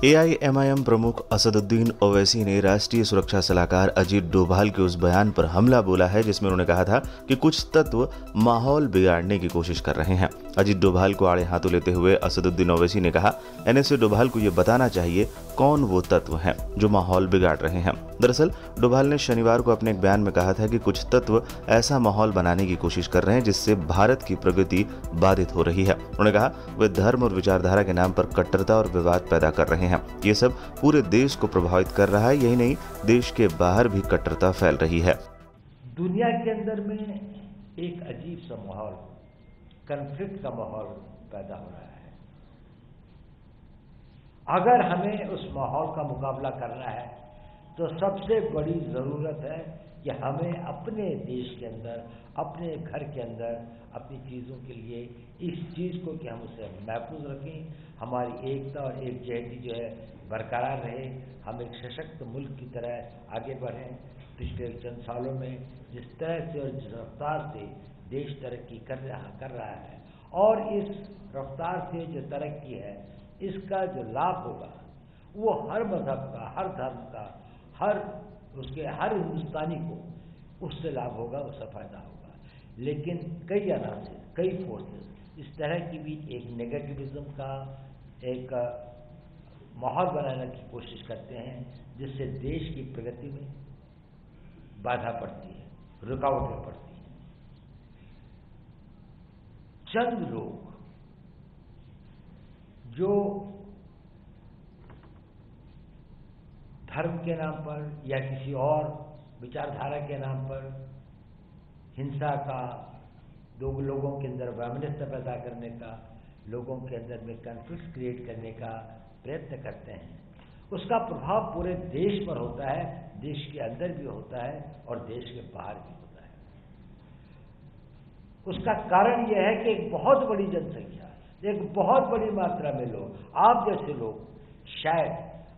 AIMIM प्रमुख असदुद्दीन ओवैसी ने राष्ट्रीय सुरक्षा सलाहकार अजीत डोभाल के उस बयान पर हमला बोला है जिसमें उन्होंने कहा था कि कुछ तत्व माहौल बिगाड़ने की कोशिश कर रहे हैं। अजीत डोभाल को आड़े हाथों लेते हुए असदुद्दीन ओवैसी ने कहा, एनएसए डोभाल को ये बताना चाहिए कौन वो तत्व हैं जो माहौल बिगाड़ रहे हैं। दरअसल डोभाल ने शनिवार को अपने एक बयान में कहा था कि कुछ तत्व ऐसा माहौल बनाने की कोशिश कर रहे हैं जिससे भारत की प्रगति बाधित हो रही है। उन्होंने कहा वे धर्म और विचारधारा के नाम पर कट्टरता और विवाद पैदा कर रहे हैं। ये सब पूरे देश को प्रभावित कर रहा है। यही नहीं, देश के बाहर भी कट्टरता फैल रही है। दुनिया के अंदर में एक अजीब सा माहौल, कॉन्फ्लिक्ट का माहौल पैदा हो रहा है। अगर हमें उस माहौल का मुकाबला करना है तो सबसे बड़ी जरूरत है कि हमें अपने देश के अंदर, अपने घर के अंदर, अपनी चीज़ों के लिए इस चीज़ को कि हम उसे महफूज रखें, हमारी एकता और एकजुटता जो है बरकरार रहे, हम एक सशक्त मुल्क की तरह आगे बढ़ें। पिछले चंद सालों में जिस तरह से और जिस रफ्तार से देश तरक्की कर रहा है और इस रफ्तार से जो तरक्की है इसका जो लाभ होगा वो हर मजहब का, हर धर्म का, हर हिंदुस्तानी को उससे लाभ होगा, उससे फायदा होगा। लेकिन कई अनासर, कई फोर्सेस इस तरह की भी एक नेगेटिविज्म का एक माहौल बनाने की कोशिश करते हैं जिससे देश की प्रगति में बाधा पड़ती है, रुकावटें पड़ती हैं। चंद लोग जो धर्म के नाम पर या किसी और विचारधारा के नाम पर हिंसा का, लोगों के अंदर वैमनस्य पैदा करने का, लोगों के अंदर में कॉन्फ्लिक्ट क्रिएट करने का प्रयत्न करते हैं, उसका प्रभाव पूरे देश पर होता है, देश के अंदर भी होता है और देश के बाहर भी होता है। उसका कारण यह है कि एक बहुत बड़ी जनसंख्या, एक बहुत बड़ी मात्रा में लोग, आप जैसे लोग शायद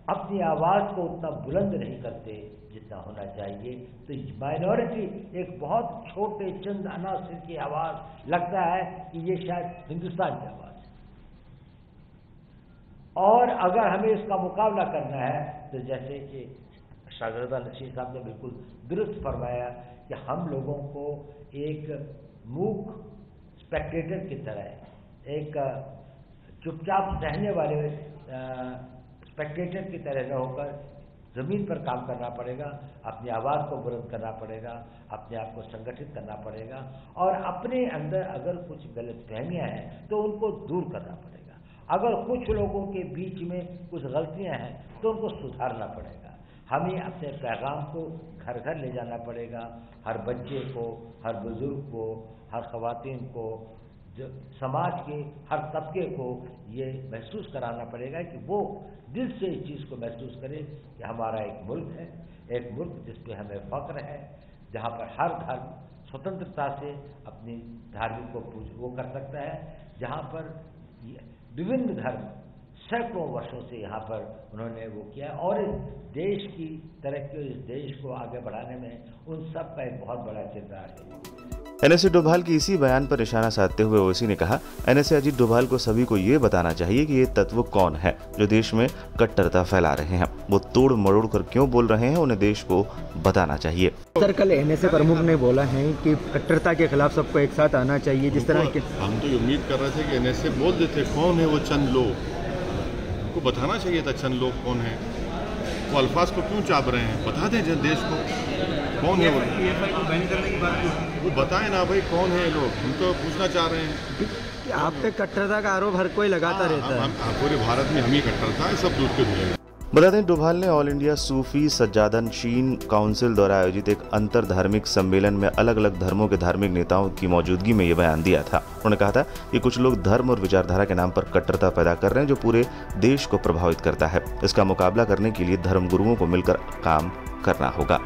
अपनी आवाज को उतना बुलंद नहीं करते जितना होना चाहिए। तो माइनॉरिटी, एक बहुत छोटे चंद अनासर की आवाज, लगता है कि ये शायद हिंदुस्तान की आवाज है। और अगर हमें इसका मुकाबला करना है तो जैसे कि शाहजादा नशीर साहब ने बिल्कुल दुरुस्त फरमाया कि हम लोगों को एक मूक स्पेक्टेटर की तरह, एक चुपचाप सहने वाले स्पेक्टेटर की तरह न होकर जमीन पर काम करना पड़ेगा, अपनी आवाज़ को बुलंद करना पड़ेगा, अपने आप को संगठित करना पड़ेगा और अपने अंदर अगर कुछ गलतफहमियां हैं तो उनको दूर करना पड़ेगा। अगर कुछ लोगों के बीच में कुछ गलतियां हैं तो उनको सुधारना पड़ेगा। हमें अपने पैगाम को घर घर ले जाना पड़ेगा, हर बच्चे को, हर बुजुर्ग को, हर ख़वातीन को, जो समाज के हर तबके को ये महसूस कराना पड़ेगा कि वो दिल से इस चीज़ को महसूस करे कि हमारा एक मुल्क है, एक मुल्क जिस पे हमें फ़ख्र है, जहाँ पर हर धर्म स्वतंत्रता से अपनी धार्मिक को वो कर सकता है, जहाँ पर विभिन्न धर्म सैकड़ों वर्षों से यहाँ पर उन्होंने वो किया और इस देश की तरक्की, इस देश को आगे बढ़ाने में उन सब का एक बहुत बड़ा किरदार है। एनएसए डोभाल की इसी बयान पर निशाना साधते हुए ओवैसी ने कहा, एनएसए अजीत डोभाल को सभी को ये बताना चाहिए कि ये तत्व कौन है जो देश में कट्टरता फैला रहे हैं। वो तोड़ मरोड़ कर क्यों बोल रहे हैं, उन्हें देश को बताना चाहिए। सर, कल एनएसए प्रमुख ने बोला है कि कट्टरता के खिलाफ सबको एक साथ आना चाहिए। जिस तरह के हम तो उम्मीद कर रहे थे कि एनएसए बोल देते कौन है वो चंद लोग, उनको बताना चाहिए था चंद लोग कौन है, वो अल्फाज को क्यों चाप रहे हैं, बता दें जब देश को कौन है वो। पीएफआई को बैन करने की बात वो बताएं ना भाई कौन है लोग, हम तो पूछना चाह रहे हैं कि आप पे कट्टरता का आरोप हर कोई लगाता रहता है। पूरे भारत में हम ही कट्टरता है, सब दूध के धुएं। बता दें, डोभाल ने ऑल इंडिया सूफी सज्जादनशीन काउंसिल द्वारा आयोजित एक अंतर धार्मिक सम्मेलन में अलग अलग धर्मों के धार्मिक नेताओं की मौजूदगी में ये बयान दिया था। उन्होंने कहा था कि कुछ लोग धर्म और विचारधारा के नाम पर कट्टरता पैदा कर रहे हैं जो पूरे देश को प्रभावित करता है। इसका मुकाबला करने के लिए धर्मगुरुओं को मिलकर काम करना होगा।